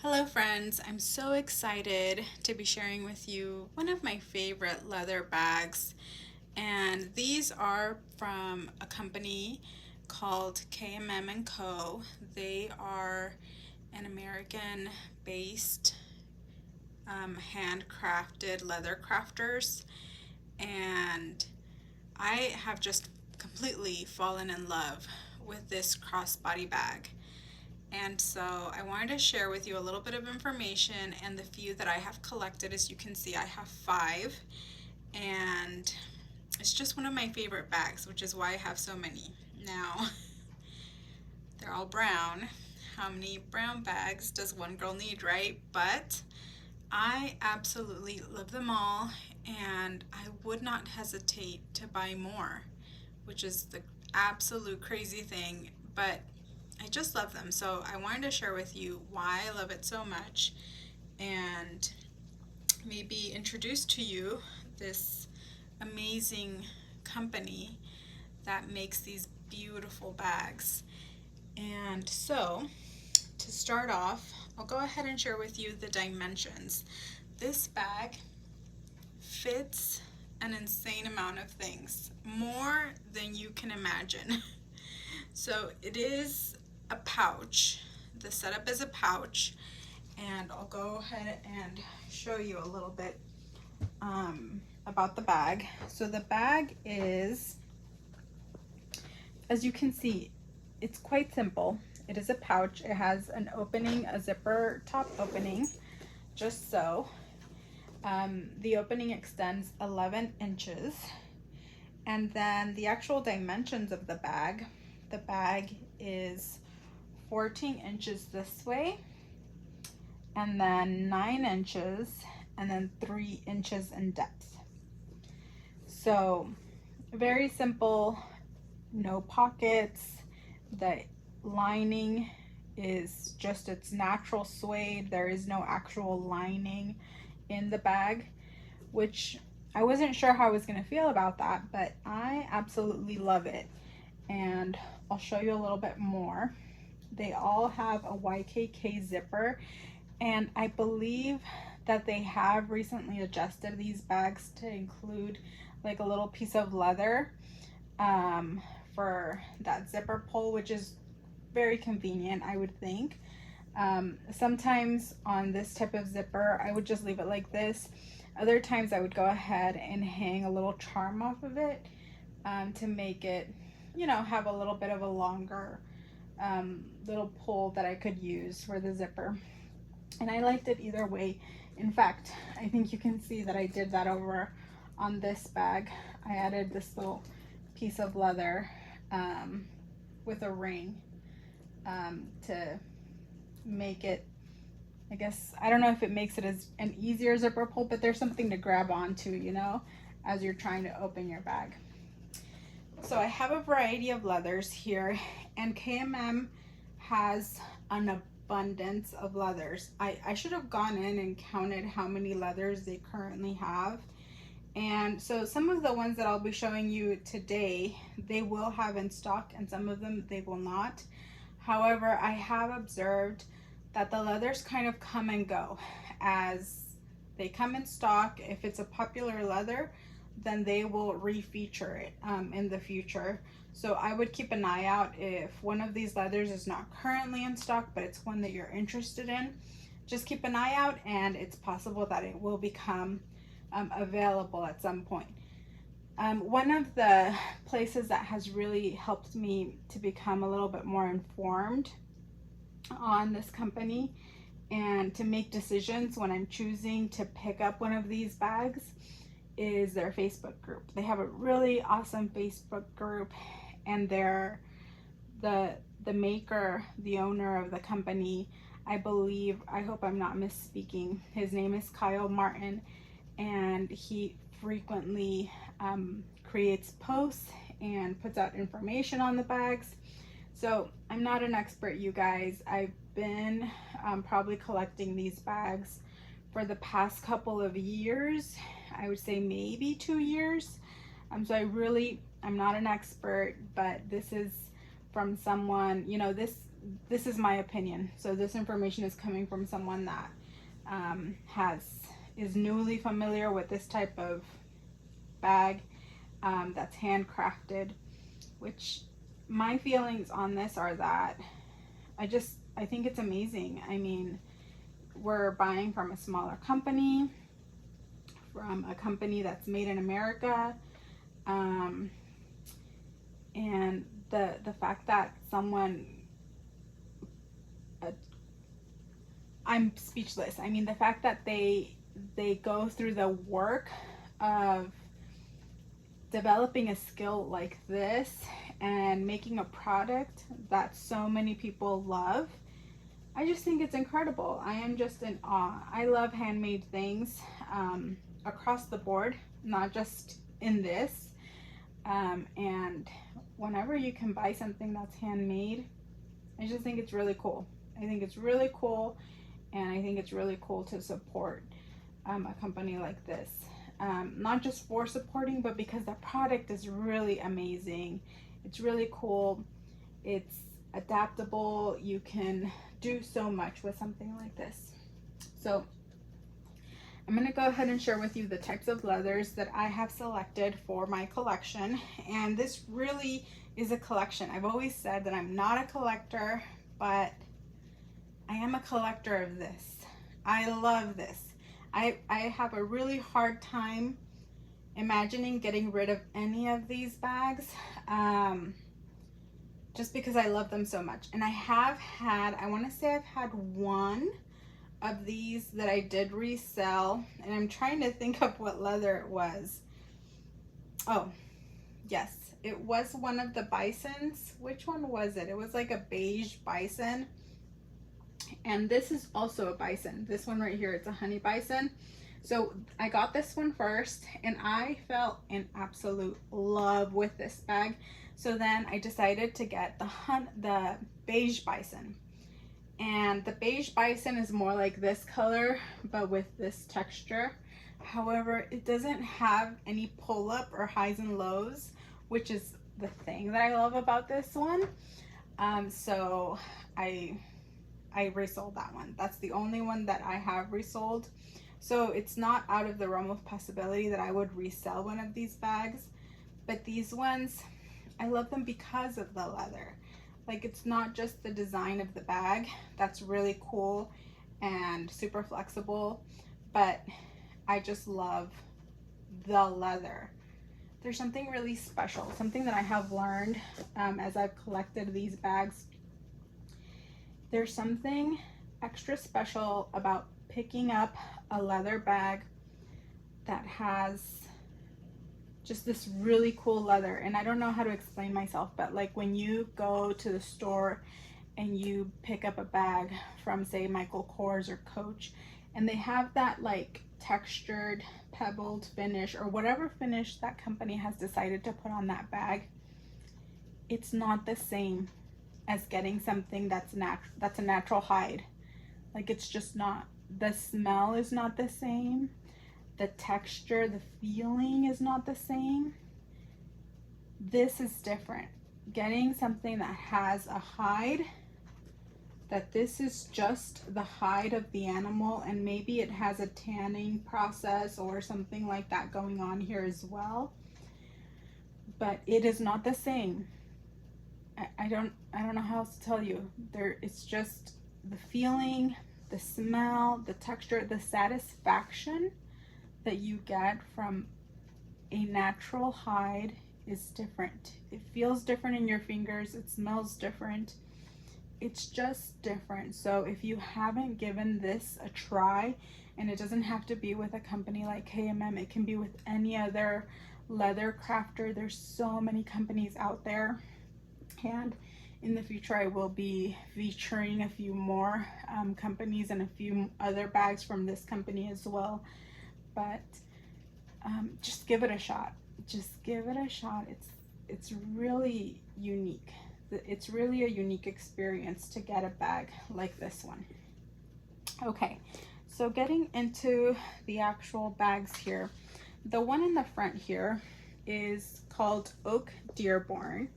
Hello friends, I'm so excited to be sharing with you one of my favorite leather bags, and these are from a company called KMM and Co. They are an American based handcrafted leather crafters, and I have just completely fallen in love with this crossbody bag. And so I wanted to share with you a little bit of information and the few that I have collected. As you can see, I have 5, and it's just one of my favorite bags, which is why I have so many. Now, they're all brown. How many brown bags does one girl need, right? But I absolutely love them all, and I would not hesitate to buy more, which is the absolute crazy thing. But I just love them. So I wanted to share with you why I love it so much and maybe introduce to you this amazing company that makes these beautiful bags. And so to start off, I'll go ahead and share with you the dimensions. This bag fits an insane amount of things, more than you can imagine. So it is a pouch. The setup is a pouch, and I'll go ahead and show you a little bit about the bag. So the bag is, as you can see, it's quite simple. It is a pouch. It has an opening, a zipper top opening, just so. The opening extends 11 inches, and then the actual dimensions of the bag is 14 inches this way, and then 9 inches, and then 3 inches in depth. So very simple, no pockets. The lining is just its natural suede. There is no actual lining in the bag, which I wasn't sure how I was going to feel about that, but I absolutely love it. And I'll show you a little bit more. They all have a YKK zipper, and I believe that they have recently adjusted these bags to include like a little piece of leather for that zipper pull, which is very convenient, I would think. Sometimes on this type of zipper, I would just leave it like this. Other times I would go ahead and hang a little charm off of it to make it, you know, have a little bit of a longer little pull that I could use for the zipper. And I liked it either way. In fact, I think you can see that I did that over on this bag. I added this little piece of leather with a ring to make it, I guess, I don't know if it makes it as an easier zipper pull, but there's something to grab onto, you know, as you're trying to open your bag. So I have a variety of leathers here, and KMM has an abundance of leathers. I should have gone in and counted how many leathers they currently have. And so some of the ones that I'll be showing you today, they will have in stock, and some of them they will not. However, I have observed that the leathers kind of come and go as they come in stock. If it's a popular leather, then they will refeature it in the future. So I would keep an eye out if one of these leathers is not currently in stock, but it's one that you're interested in. Just keep an eye out, and it's possible that it will become available at some point. One of the places that has really helped me to become a little bit more informed on this company and to make decisions when I'm choosing to pick up one of these bags is their Facebook group. They have a really awesome Facebook group, and they're the maker, the owner of the company, I believe, I hope I'm not misspeaking, his name is Kyle Martin, and he frequently creates posts and puts out information on the bags. So I'm not an expert, you guys. I've been probably collecting these bags for the past couple of years. I would say maybe 2 years. So I'm not an expert, but this is from someone, you know, this this is my opinion. So this information is coming from someone that is newly familiar with this type of bag that's handcrafted, which my feelings on this are that I think it's amazing. I mean, we're buying from a smaller company, from a company that's made in America, and the fact that someone, I'm speechless. I mean, the fact that they go through the work of developing a skill like this and making a product that so many people love, I just think it's incredible. I am just in awe. I love handmade things across the board, not just in this. And whenever you can buy something that's handmade, I just think it's really cool. I think it's really cool, and I think it's really cool to support a company like this. Not just for supporting, but because the product is really amazing. It's really cool. It's adaptable. You can do so much with something like this. So I'm going to go ahead and share with you the types of leathers that I have selected for my collection. And this really is a collection. I've always said that I'm not a collector, but I am a collector of this. I love this. I have a really hard time imagining getting rid of any of these bags, just because I love them so much. And I have had, I want to say I've had one of these that I did resell, and I'm trying to think of what leather it was. Oh, yes, it was one of the bisons. Which one was it? It was like a beige bison. And this is also a bison. This one right here, it's a honey bison. So I got this one first, and I fell in absolute love with this bag. So then I decided to get the beige bison. And the beige bison is more like this color, but with this texture. However, it doesn't have any pull-up or highs and lows, which is the thing that I love about this one. So I resold that one. That's the only one that I have resold. So it's not out of the realm of possibility that I would resell one of these bags. But these ones, I love them because of the leather. Like, it's not just the design of the bag that's really cool and super flexible, but I just love the leather. There's something really special, something that I have learned as I've collected these bags. There's something extra special about picking up a leather bag that has just this really cool leather. And I don't know how to explain myself, but like when you go to the store and you pick up a bag from, say, Michael Kors or Coach, and they have that like textured, pebbled finish, or whatever finish that company has decided to put on that bag, it's not the same as getting something that's a natural hide. Like, it's just not. The smell is not the same. The texture, the feeling is not the same. This is different. Getting something that has a hide, that this is just the hide of the animal, and maybe it has a tanning process or something like that going on here as well, but it is not the same. I don't know how else to tell you. It's just the feeling, the smell, the texture, the satisfaction that you get from a natural hide is different. It feels different in your fingers. It smells different. It's just different. So if you haven't given this a try, and it doesn't have to be with a company like KMM, it can be with any other leather crafter. There's so many companies out there, and in the future I will be featuring a few more companies and a few other bags from this company as well. But just give it a shot. Just give it a shot. It's really unique. It's really a unique experience to get a bag like this one. Okay, so getting into the actual bags here. The one in the front here is called Oak Deerborn,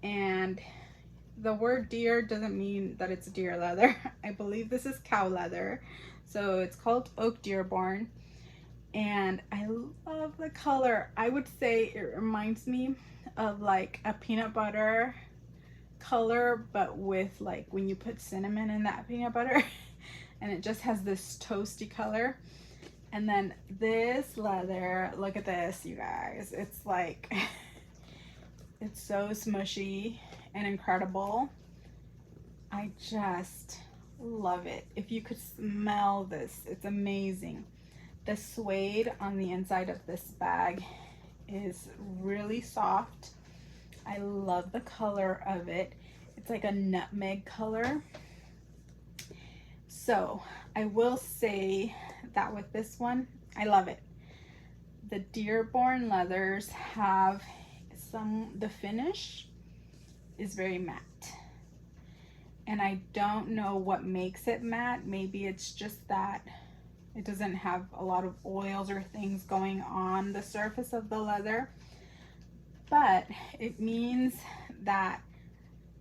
and the word deer doesn't mean that it's deer leather. I believe this is cow leather. So it's called Oak Deerborn. And I love the color. I would say it reminds me of like a peanut butter color, but with like when you put cinnamon in that peanut butter and it just has this toasty color. And then this leather, look at this, you guys. It's like, it's so smushy and incredible. I just love it. If you could smell this, it's amazing. The suede on the inside of this bag is really soft. I love the color of it. It's like a nutmeg color. So I will say that with this one, I love it. The Deerborn leathers have the finish is very matte. And I don't know what makes it matte. Maybe it's just that it doesn't have a lot of oils or things going on the surface of the leather. But it means that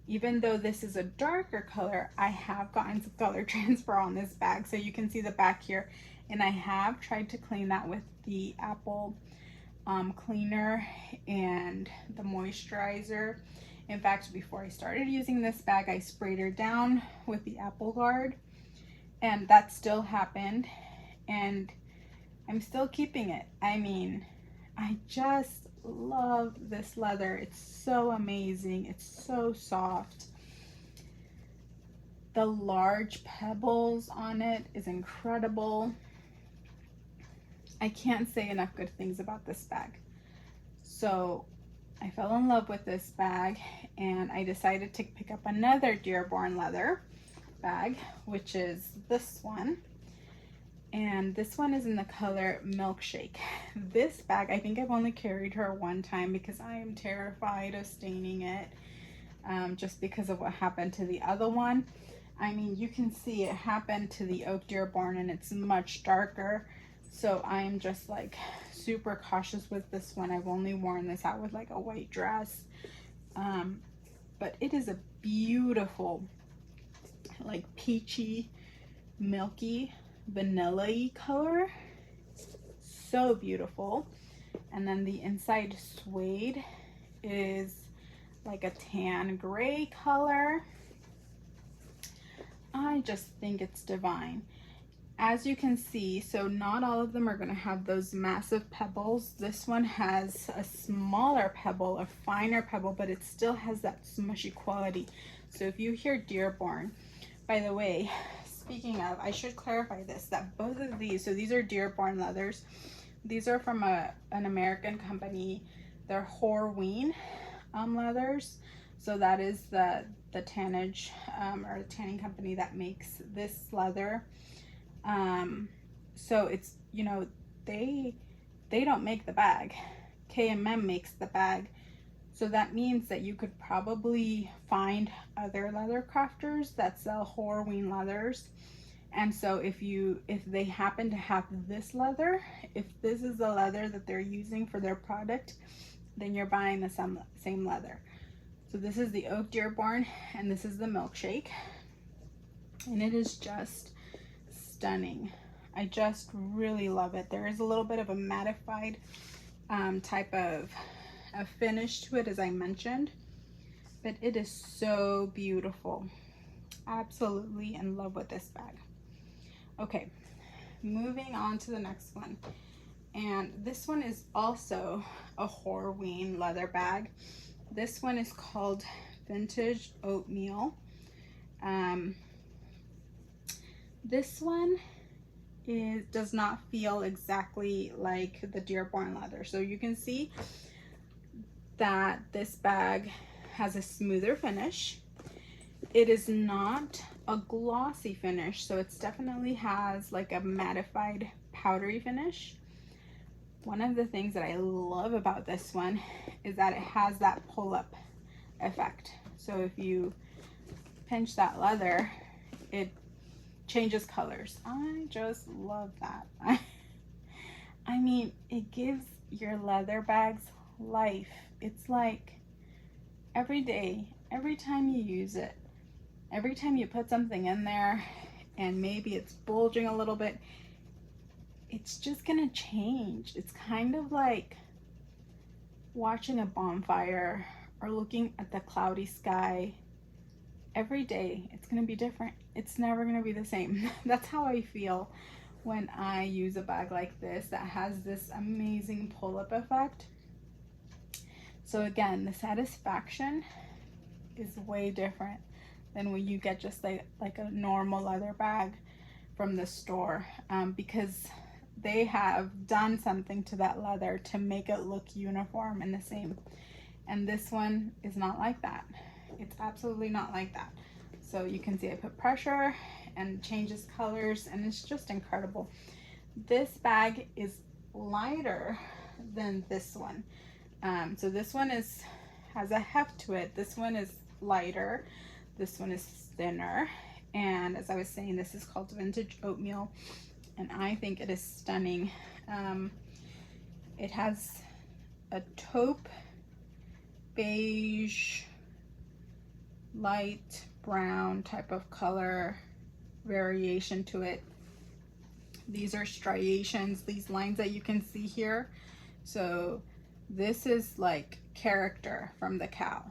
even though this is a darker color, I have gotten some color transfer on this bag. So you can see the back here. And I have tried to clean that with the apple cleaner and the moisturizer. In fact, before I started using this bag, I sprayed her down with the apple guard. And that still happened. And I'm still keeping it. I mean, I just love this leather. It's so amazing. It's so soft. The large pebbles on it is incredible. I can't say enough good things about this bag. So I fell in love with this bag and I decided to pick up another Deerborn leather bag, which is this one. And this one is in the color Milkshake. This bag, I think I've only carried her one time because I am terrified of staining it, just because of what happened to the other one. I mean, you can see it happened to the Oak Deerborn and it's much darker. So I'm just like super cautious with this one. I've only worn this out with like a white dress. But it is a beautiful, like peachy, milky, vanilla-y color. So beautiful. And then the inside suede is like a tan gray color. I just think it's divine. As you can see, so not all of them are going to have those massive pebbles. This one has a smaller pebble, a finer pebble, but it still has that smushy quality. So if you hear Deerborn, by the way, speaking of, I should clarify this, that both of these, so these are Deerborn leathers. These are from an American company. They're Horween leathers. So that is the tannage or the tanning company that makes this leather. So it's, you know, they don't make the bag. KMM makes the bag. So that means that you could probably find other leather crafters that sell Horween leathers. And so if they happen to have this leather, if this is the leather that they're using for their product, then you're buying the same leather. So this is the Oak Deerborn and this is the Milkshake. And it is just stunning. I just really love it. There is a little bit of a mattified type of a finish to it, as I mentioned, but it is so beautiful. Absolutely in love with this bag. Okay, moving on to the next one. And this one is also a Horween leather bag. This one is called Vintage Oatmeal. This one does not feel exactly like the Deerborn leather. So you can see that this bag has a smoother finish. It is not a glossy finish, so it definitely has like a mattified powdery finish. One of the things that I love about this one is that it has that pull-up effect. So if you pinch that leather, it changes colors. I just love that. I mean, it gives your leather bags life. It's like every day every time you use it, every time you put something in there and maybe it's bulging a little bit, it's just gonna change. It's kind of like watching a bonfire or looking at the cloudy sky. Every day it's gonna be different. It's never gonna be the same. That's how I feel when I use a bag like this that has this amazing pull-up effect. So again, the satisfaction is way different than when you get just like a normal leather bag from the store, because they have done something to that leather to make it look uniform and the same. And this one is not like that. It's absolutely not like that. So you can see I put pressure and changes colors, and it's just incredible. This bag is lighter than this one. So this one has a heft to it. This one is lighter. This one is thinner. And as I was saying, this is called Vintage Oatmeal, and I think it is stunning. It has a taupe, beige, light brown type of color variation to it. These are striations, these lines that you can see here. So this is like character from the cow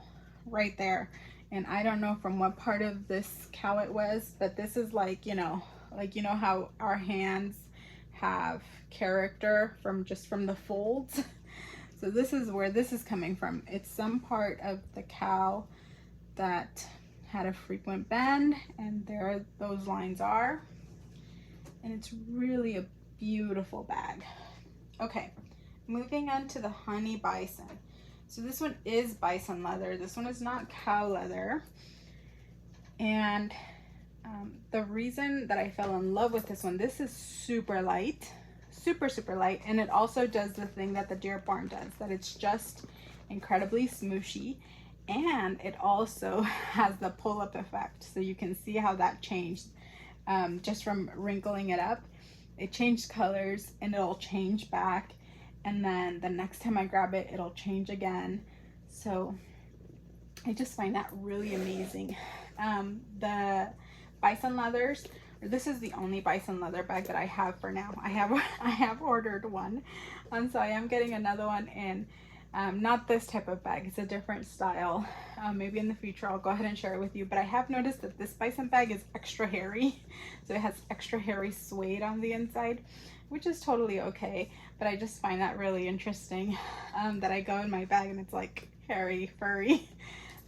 right there. And I don't know from what part of this cow it was, but this is like, you know how our hands have character from the folds. So this is where this is coming from. It's some part of the cow that had a frequent bend, and there those lines are. And it's really a beautiful bag. Okay, moving on to the honey bison. So this one is bison leather. This one is not cow leather. And the reason that I fell in love with this one, this is super light, super light, and it also does the thing that the Deerborn does, that it's just incredibly smooshy, and it also has the pull-up effect. So you can see how that changed just from wrinkling it up. It changed colors, and it'll change back, and then the next time I grab it, it'll change again. So I just find that really amazing. The bison leathers, this is the only bison leather bag that I have for now. I have ordered one, so I am getting another one in. Not this type of bag, it's a different style. Maybe in the future I'll go ahead and share it with you, but I have noticed that this bison bag is extra hairy. So it has extra hairy suede on the inside, which is totally okay, but I just find that really interesting, that I go in my bag and it's like hairy, furry.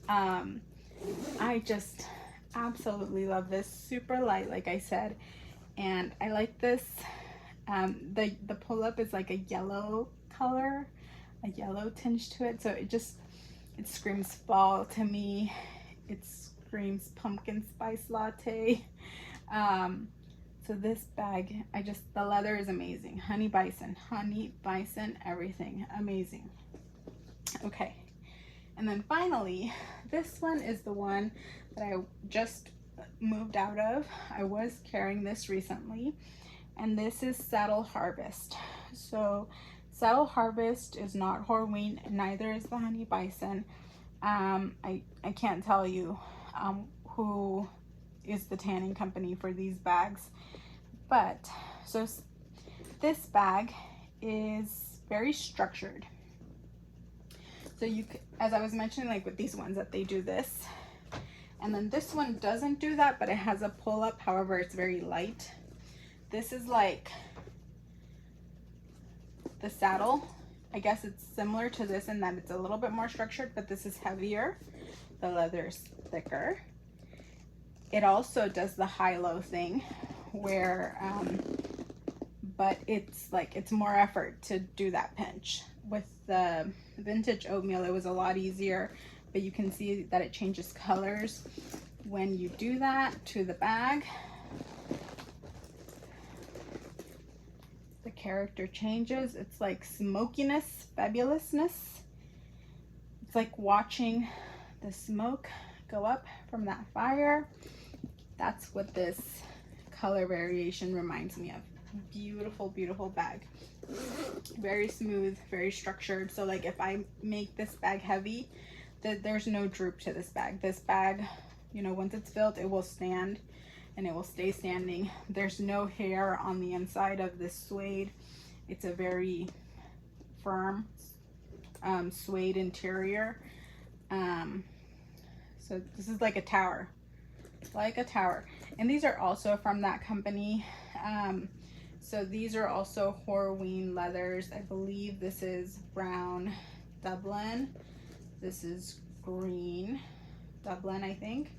I just absolutely love this. Super light, like I said, and I like this. The pull-up is like a yellow color, a yellow tinge to it, so it screams fall to me. It screams pumpkin spice latte. So this bag, the leather is amazing. Honey bison, everything amazing. Okay, and then finally, this one is the one that I just moved out of. I was carrying this recently, and this is Saddle Harvest. So Saddle Harvest is not Horween, neither is the honey bison. I can't tell you who is the tanning company for these bags, but so this bag is very structured. So as I was mentioning, like with these ones, that they do this, and then this one doesn't do that, but it has a pull-up. However, it's very light. This is like the saddle. I guess it's similar to this in that it's a little bit more structured, but this is heavier. The leather is thicker. It also does the high-low thing where, but it's more effort to do that pinch. With the Vintage Oatmeal, it was a lot easier, but you can see that it changes colors when you do that to the bag. The character changes. It's like smokiness, fabulousness. It's like watching the smoke go up from that fire. That's what this color variation reminds me of. Beautiful, beautiful bag. Very smooth, very structured. So like if I make this bag heavy, there's no droop to this bag. This bag, you know, once it's filled, it will stand and it will stay standing. There's no hair on the inside of this suede. It's a very firm suede interior. So this is like a tower, and these are also from that company. So these are also Horween leathers. I believe this is brown Dublin, this is green Dublin, I think,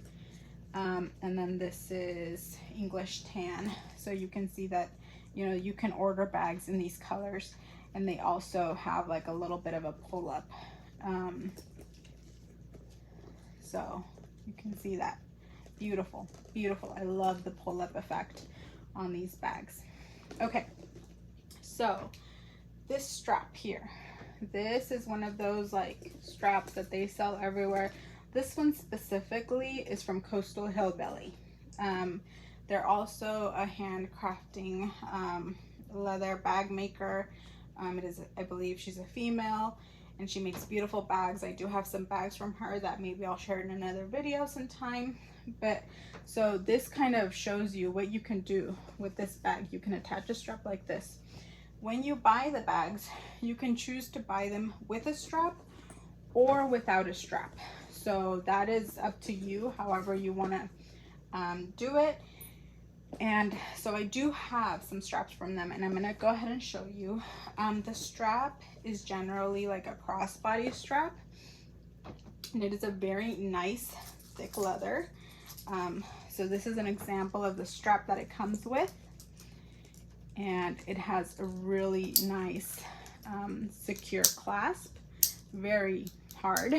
and then this is English tan. So you can see that, you know, you can order bags in these colors, and they also have like a little bit of a pull-up. So you can see that. Beautiful, beautiful. I love the pull-up effect on these bags. Okay, so this strap here, this is one of those like straps that they sell everywhere. This one specifically is from Coastal Hillbilly. They're also a handcrafting leather bag maker. It is, I believe she's a female, and she makes beautiful bags. I do have some bags from her that maybe I'll share in another video sometime. But so this kind of shows you what you can do with this bag. You can attach a strap like this. When you buy the bags, you can choose to buy them with a strap or without a strap. So that is up to you, however you want to do it. And so I do have some straps from them, and I'm going to go ahead and show you. The strap is generally like a crossbody strap, and it is a very nice thick leather. So this is an example of the strap that it comes with, and it has a really nice secure clasp, very hard.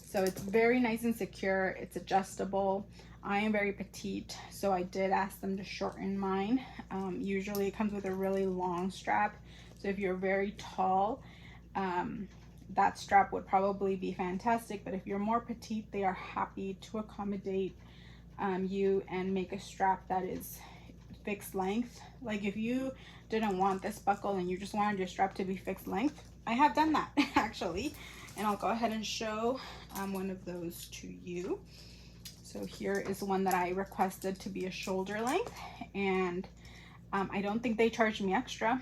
So it's very nice and secure. It's adjustable. I am very petite, so I did ask them to shorten mine. Usually it comes with a really long strap, so if you're very tall, that strap would probably be fantastic. But if you're more petite, they are happy to accommodate you and make a strap that is fixed length. Like if you didn't want this buckle and you just wanted your strap to be fixed length, I have done that actually, and I'll go ahead and show one of those to you. So here is one that I requested to be a shoulder length, and I don't think they charged me extra.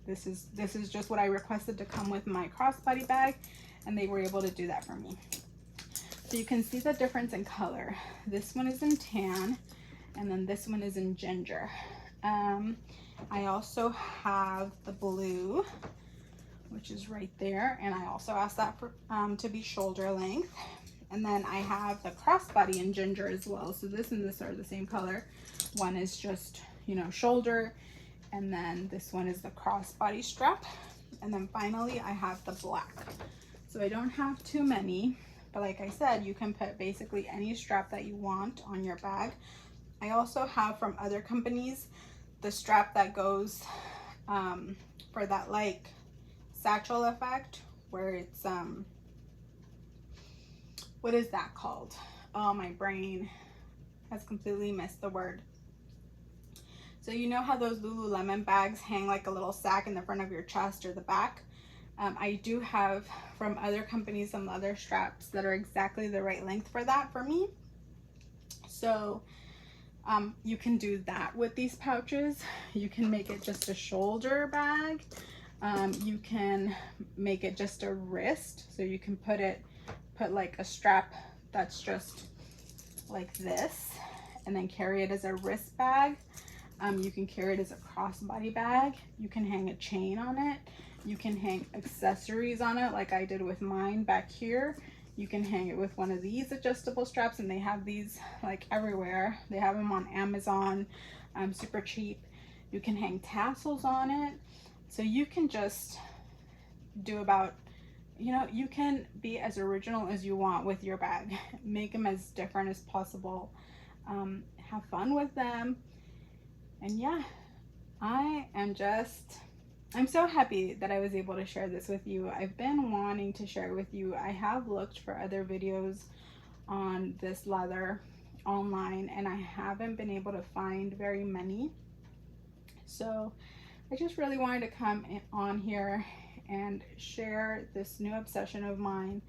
This is just what I requested to come with my crossbody bag, and they were able to do that for me. So you can see the difference in color. This one is in tan, and then this one is in ginger. I also have the blue, which is right there, and I also asked that for to be shoulder length. And then I have the crossbody in ginger as well. So this and this are the same color. One is just, you know, shoulder, and then this one is the crossbody strap. And then finally I have the black. So I don't have too many, but like I said, you can put basically any strap that you want on your bag. I also have from other companies the strap that goes for that like satchel effect, where it's what is that called? Oh, my brain has completely missed the word. So you know how those Lululemon bags hang like a little sack in the front of your chest or the back? I do have from other companies some leather straps that are exactly the right length for that for me. So you can do that with these pouches. You can make it just a shoulder bag. You can make it just a wrist. So you can put like a strap that's just like this, and then carry it as a wrist bag. You can carry it as a crossbody bag. You can hang a chain on it. You can hang accessories on it like I did with mine back here. You can hang it with one of these adjustable straps, and they have these like everywhere. They have them on Amazon, super cheap. You can hang tassels on it. So you can just do about, you know, you can be as original as you want with your bag. Make them as different as possible. Have fun with them. And yeah, I'm so happy that I was able to share this with you. I've been wanting to share with you. I have looked for other videos on this leather online, and I haven't been able to find very many. So I just really wanted to come on here and share this new obsession of mine.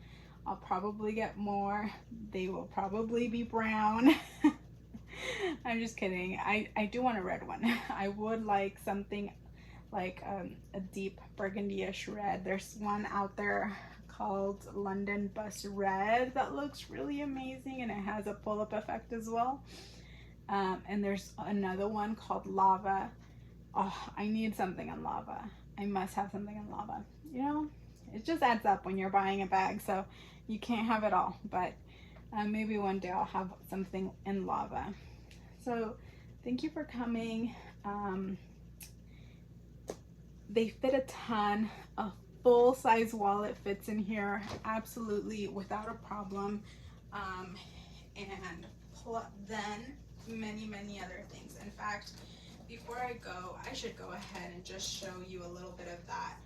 I'll probably get more. They will probably be brown. I'm just kidding. I do want a red one. I would like something like a deep burgundy-ish red. There's one out there called London Bus Red that looks really amazing, and it has a pull-up effect as well. And there's another one called Lava. Oh, I need something in lava. I must have something in lava. You know, it just adds up when you're buying a bag, so you can't have it all. But maybe one day I'll have something in lava. So thank you for coming. They fit a ton. A full-size wallet fits in here absolutely without a problem. And pull up then many other things. In fact, before I go, I should go ahead and just show you a little bit of that.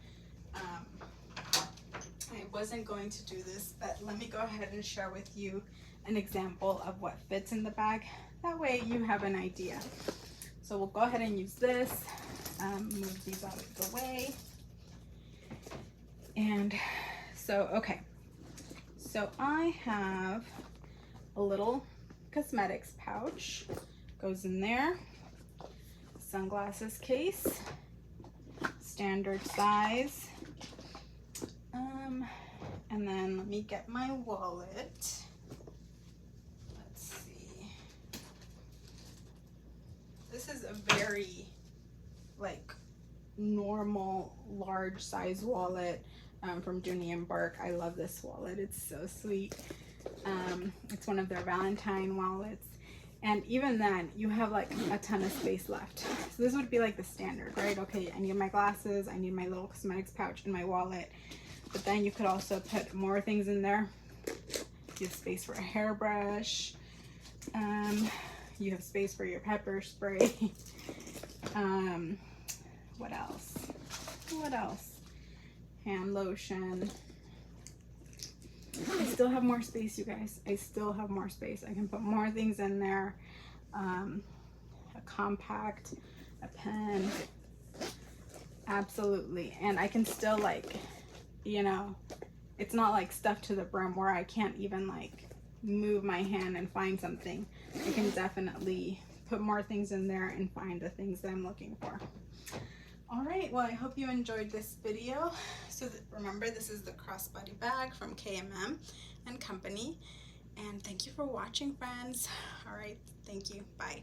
I wasn't going to do this, but let me go ahead and share with you an example of what fits in the bag. That way you have an idea. So we'll go ahead and use this, move these out of the way. And so, okay, so I have a little cosmetics pouch, goes in there, sunglasses case, standard size, and then let me get my wallet. Let's see. This is a very like normal large size wallet from Dooney & Bourke. I love this wallet. It's so sweet. It's one of their Valentine wallets. And even then, you have like a ton of space left. So this would be like the standard, right? Okay, I need my glasses, I need my little cosmetics pouch and my wallet. But then you could also put more things in there. You have space for a hairbrush. You have space for your pepper spray. What else? What else? Hand lotion. I still have more space, you guys. I still have more space. I can put more things in there. A compact, a pen. Absolutely. And I can still like, you know, it's not like stuffed to the brim where I can't even like move my hand and find something. I can definitely put more things in there and find the things that I'm looking for. All right, well, I hope you enjoyed this video. So remember, this is the crossbody bag from KMM and Company. And thank you for watching, friends. All right, thank you. Bye.